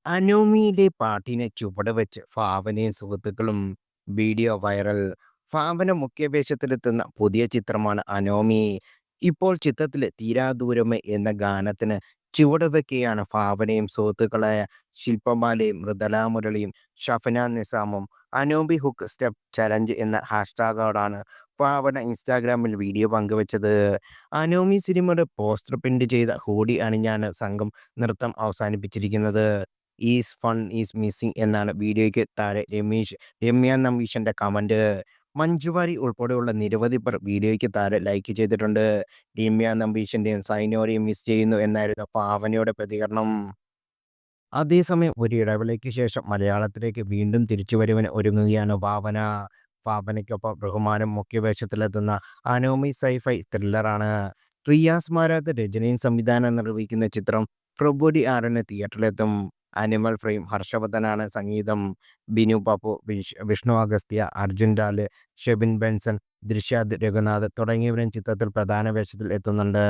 അനോമിയിലെ പാട്ടിനെ ചുവടുവെച്ച് ഭാവനയും സുഹൃത്തുക്കളും video viral. ഭാവന മുഖ്യവേഷത്തിലെത്തുന്ന പുതിയ ചിത്രമാണ് അനോമി. ഇപ്പോൾ ചിത്രത്തിലെ തീരാദൂരമേ എന്ന ഗാനത്തിന് ചുവടുവെക്കുകയാണ് ഭാവനയും സുഹൃത്തുക്കളായ ശില്പമാലയും മൃദല മുരളിയും ഷഫന നിസാമും. അനോമി ഹുക്ക് സ്റ്റെപ്പ് ചലഞ്ച് എന്ന ഹാഷ്ടാഗോടാണ് ഭാവന ഇൻസ്റ്റാഗ്രാമിൽ വീഡിയോ പങ്കുവച്ചത്. അനോമി സിനിമയുടെ പോസ്റ്റർ പ്രിന്റ് ചെയ്ത ഹൂഡി അണിഞ്ഞാണ് സംഘം നൃത്തം അവസാനിപ്പിച്ചിരിക്കുന്നത്. ഈസ് ഫൺ ഈസ് മിസ്സിംഗ് എന്നാണ് വീഡിയോയ്ക്ക് താഴെ രമ്യ നമ്പീശന്റെ കമന്റ്. മഞ്ജുവാരി ഉൾപ്പെടെയുള്ള നിരവധി പേർ വീഡിയോയ്ക്ക് താഴെ ലൈക്ക് ചെയ്തിട്ടുണ്ട്. രമ്യ നമ്പീശന്റെയും സൈനോരെയും മിസ് ചെയ്യുന്നു എന്നായിരുന്നു ഭാവനയുടെ പ്രതികരണം. അതേസമയം ഒരു ഇടവേളയ്ക്ക് ശേഷം മലയാളത്തിലേക്ക് വീണ്ടും തിരിച്ചുവരവിന് ഒരുങ്ങുകയാണ് ഭാവന. ഭാവനയ്ക്കൊപ്പം ബഹുമാനം മുഖ്യവേഷത്തിലെത്തുന്ന അനോമി സൈഫൈ ത്രില്ലറാണ്. റിയാസ് മാരാത്ത് രചനയും സംവിധാനം നിർവഹിക്കുന്ന ചിത്രം ഫെബ്രുവരി 6-ന് തിയേറ്ററിലെത്തും. അനിമൽ ഫ്രെയിം ഹർഷവർദ്ധനാണ് സംഗീതം. ബിനു പപ്പു, വിഷ്ണു അഗസ്ത്യ, അർജുൻ ലാല്, ഷെബിൻ ബെൻസൺ, ദിർഷാദ് രഘുനാഥ് തുടങ്ങിയവരും ചിത്രത്തിൽ പ്രധാന വേഷത്തിൽ എത്തുന്നുണ്ട്.